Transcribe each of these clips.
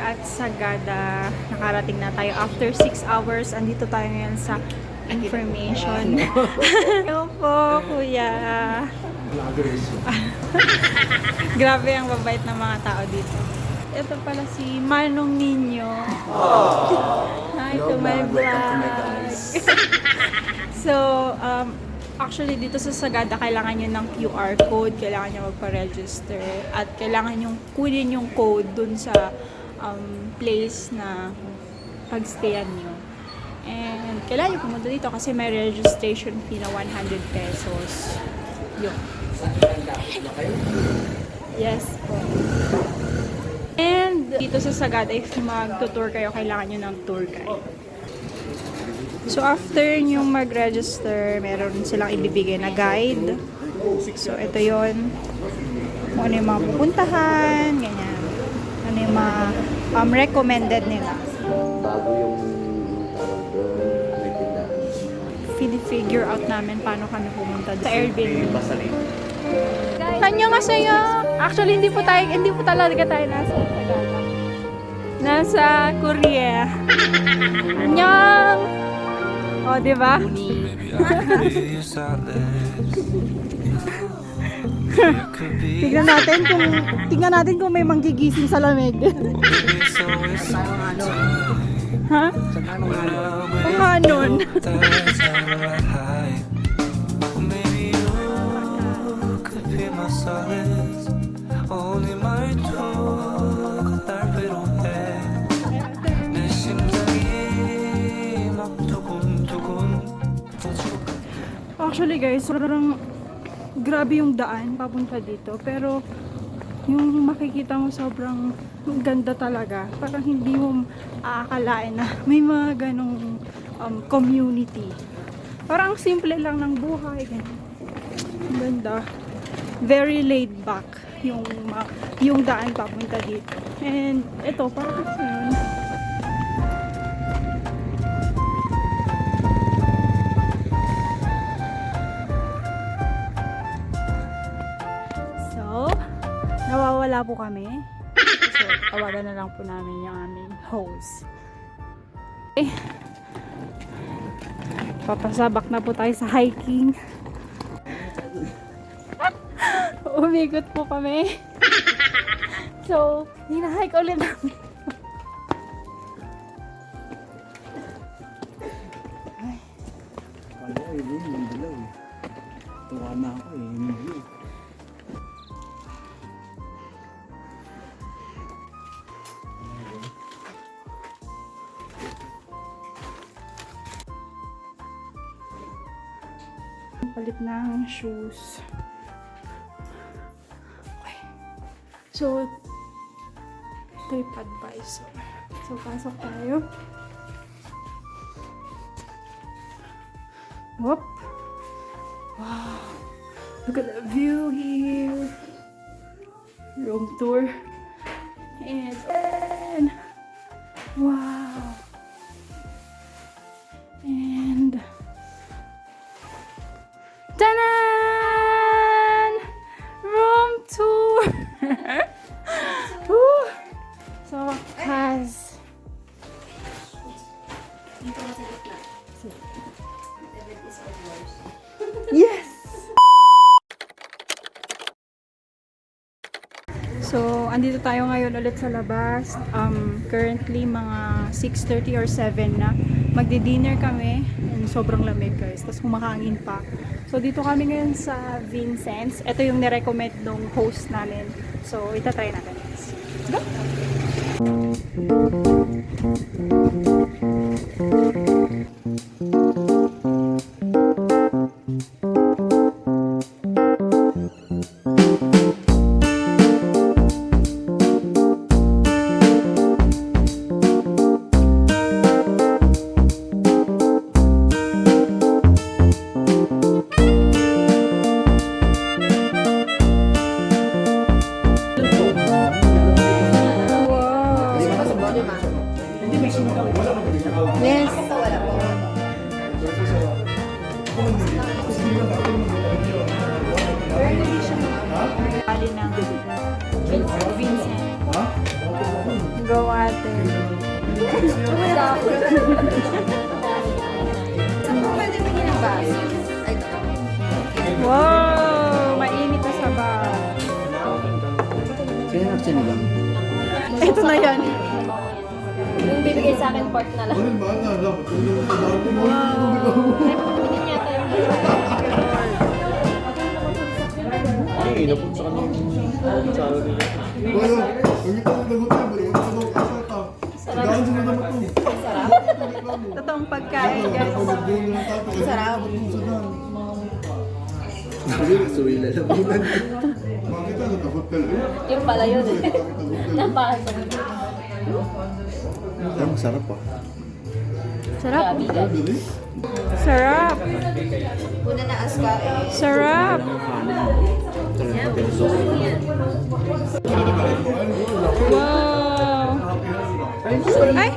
at Sagada. Nakarating na tayo after 6 hours. Andito tayo ngayon sa information. Hello po, kuya. Grabe ang babait ng mga tao dito. Ito pala si Manong Ninyo. Hi to my vlog. So, actually dito sa Sagada, kailangan nyo ng QR code, kailangan nyo magpa-register, at kailangan nyo kunin yung code dun sa place na pagstayan nyo. And kailangan nyo pumunta dito kasi may registration fee na 100 pesos. Yun. Yes po. And dito sa Sagada, if mag-tour kayo, kailangan nyo ng tour guide. So after nyo mag-register, meron silang ibibigay na guide. So ito yon, kung ano yung mga pupuntahan, ganyan. Ano yung mga recommended nila. Bago yung Figure out namin paano kami pumunta sa Airbnb. Kanyo nga sa'yo. Actually, hindi po talaga tayo nasa Sagada. Nasa Korea. Annyeong! O, diba? Tingnan natin kung may manggigising sa lamig. Ha? Panghanon. Actually guys, sobrang grabe yung daan papunta dito, pero yung makikita mo sobrang ganda talaga. Parang hindi mo aakalain na may mga ganong community. Parang simple lang ng buhay. Ang ganda. Very laid back yung daan papunta dito. And ito, parang kasi yun. Nawawala po kami. So, tawagan na lang po namin yung aming host. Okay. Papasabak na po tayo sa hiking. Umikot po kami. So, hinahike ulit namin. Ay. Kala ko yun yung dilaw eh. Tuwa na ako eh. Hindi. Palit ng shoes. Okay. So, trip advisor. So, pasok tayo. Whoop! Wow! Look at the view here. Room tour. And wow! And tanan! Room tour! So, has yes! So, andito tayo ngayon ulit sa labas. Currently, mga 6:30 or 7 na. Magdi-dinner kami. And sobrang lamig guys. Tapos kumakangin pa. So, dito kami ngayon sa Vincent's. Ito yung nirecommend ng host namin. So, itatry natin. Go! Yes. Bali ng Vincent. Go at Pwede bigyan ng baso. Ay, ito. Wow! Mainit na sabaw. Sino nagsinigang? Ito na yan. Yung bibigay sa akin, pork na lang. Ay, inapot sa kanila. Sa ano nila. Totoong pagkain, guys. Sarap. Suwi lalabunan. Yung pala yun eh. Napasa. Ay, masarap ah. Sarap. Sarap. Una na aska eh. Sarap. Wow. Ay!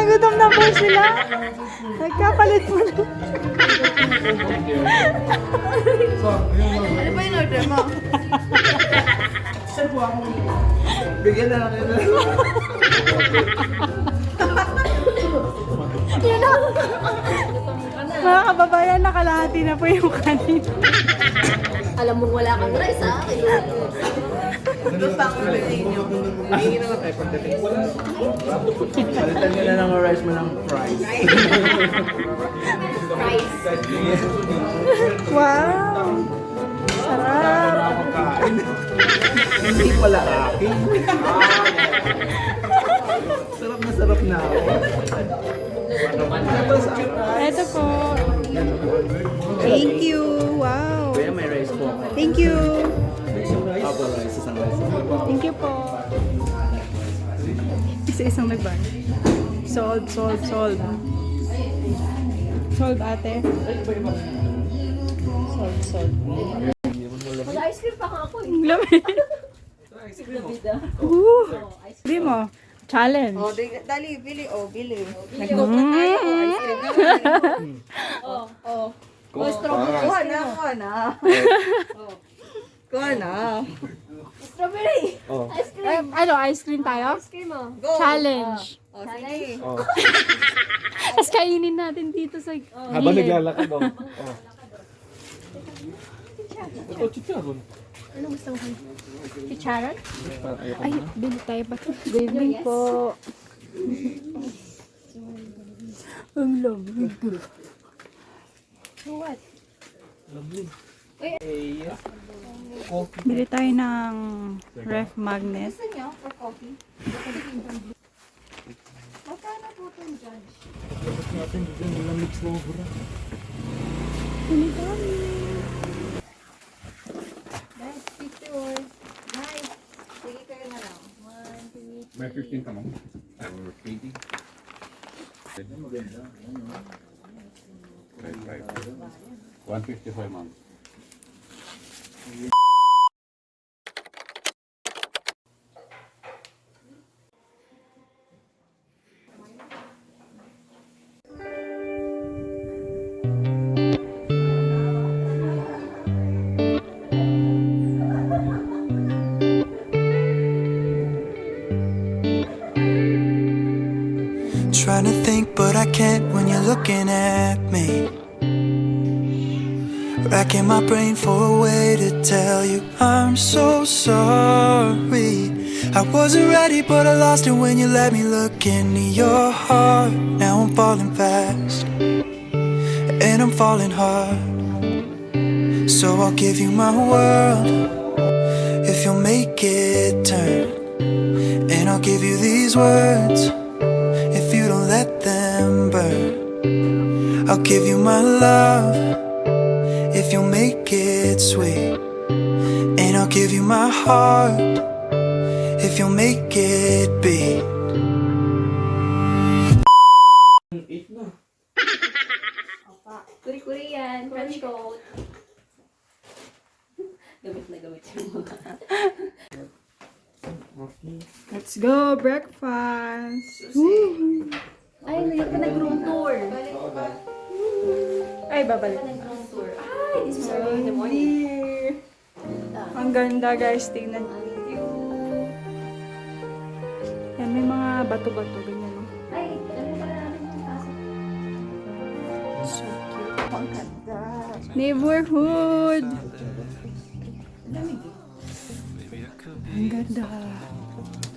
Gutom na po sila. Nagkapalit po na. Ano ba yung order mo? Bigyan na lang nila. Yun na. Mga kababayan, nakalahati na po yung kanin. Alam mo wala kang rice ha? Doon pa ako bigay niyo. Hindi na lang tayo pagdating. Palitan nyo na ng rice mo ng fries. Rice. Wow. Sarap. Hindi pala akin. Sarap na ako. Ito po. Thank you. Wow. Kaya may rice po. Thank you. Apo rice, isang rice. Thank you po. Isa-isang nagban. Sold. Sold ate. Sold. Mag-ice cream pa ka ako eh. Lamig. Sabi mo, challenge. Oh, dali, bili. Oh, bili. Nag-coke na tayo. Oh, ice cream naman. Oh. Oh, strawberry. Kuha na. Kuha na. Strawberry. Ice cream. Ano, ice cream tayo? Ice cream mo. Go. Challenge. Oh, sige. Tapos kainin natin dito sa Habang naglalakad ako. Ito, chicharon. Ano gusto mo? Chicharon? Ay, bili tayo ba? Good evening po. Ang lamig. So what? Bili tayo ng ref magnet. Gusto niyo for coffee? Magkano po itong judge? Guys, picture. Nice. Sige kayo na lang. 1, 2, 3. May 15 ka mo? Or 80? Maganda. 155 months. Trying to think, but I can't when you're looking at me. Racking my brain for a way to tell you I'm so sorry. I wasn't ready, but I lost it when you let me look into your heart. Now I'm falling fast, and I'm falling hard. So I'll give you my world if you'll make it turn. And I'll give you these words if you don't let them burn. I'll give you my love if you'll make it sweet. And I'll give you my heart if you'll make it beat. Kuri-kuri yan. French coat. Gamit na gamit yung mga. Let's go, breakfast. Ay, hindi pa nag-room tour. Ay, babalik. Nag-room tour. Ay, this is early in the morning. Ang ganda guys, tingnan niyo. Yan, may mga bato-bato, ganyan no? So cute. Ang ganda. Neighborhood. Ang ganda.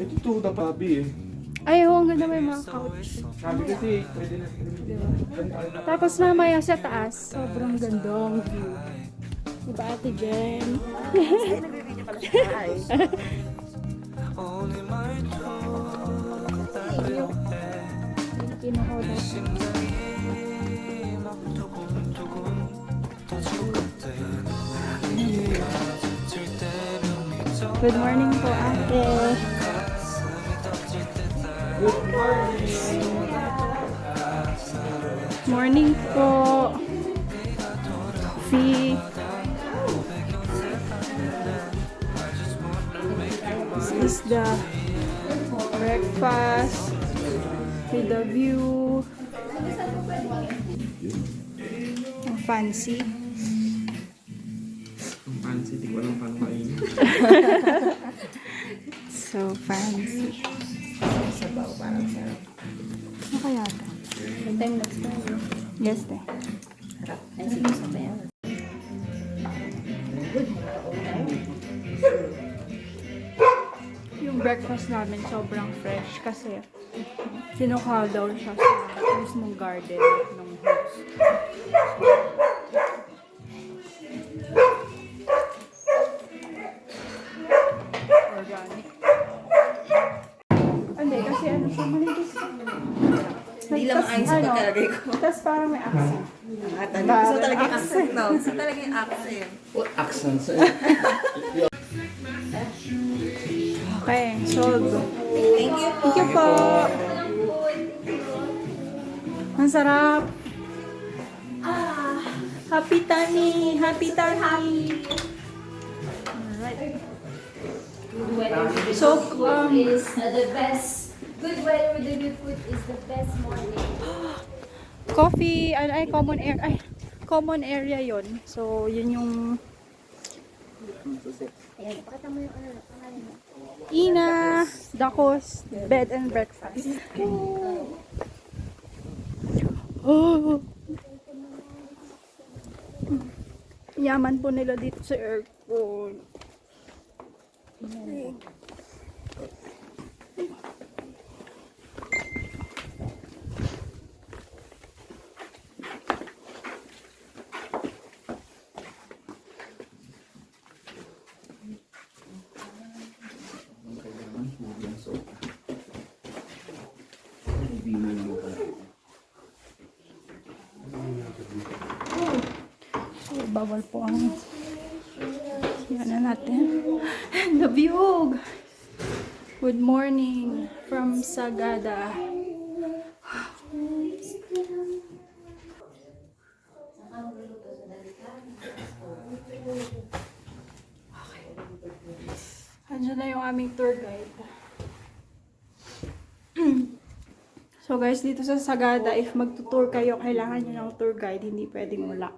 Ito to, dapabi eh. Ay, ang ganda, may mga couch. Sabi kasi, pwede na. Tapos mamaya sa taas, sobrang gandang view. Diba Ate Jen? Ay, nagbibideo pala siya. Ay. Filipino Hoda. Good morning po, ate. Morning po. Coffee. This is the breakfast with the view. Ang fancy. Ang fancy, di ko alam paano kainin. So fancy. Sabaw, parang sarap. Ano kaya ito? May time next time. Yes, te. Ay, sige, sabaw. Yung breakfast namin sobrang fresh kasi sinukal daw siya sa mismong garden ng host. Organic. Hindi, kasi ano siya, manipis. Hindi lang ayos ang pagkalagay ko. Tapos parang may accent. Gusto talaga yung accent, no? Gusto talaga yung accent. What accents? Okay, sold. Thank you po. Thank you po. Ang sarap. Happy tummy. Happy tummy. Alright. Good weather with the So, good food is the best. Good weather with the good food is the best morning. Coffee, ay, common air, ay, common area yon. So, yun yung Ayan, pakita mo yung ano, pangalan mo. Inandako's bed and breakfast. Oh. Yaman po nila dito sa airport. So, bawal po ang yan na natin. And the view! Good morning from Sagada. Andiyan na yung aming tour guide. So guys, dito sa Sagada, if magtutour kayo, kailangan nyo ng tour guide, hindi pwedeng wala.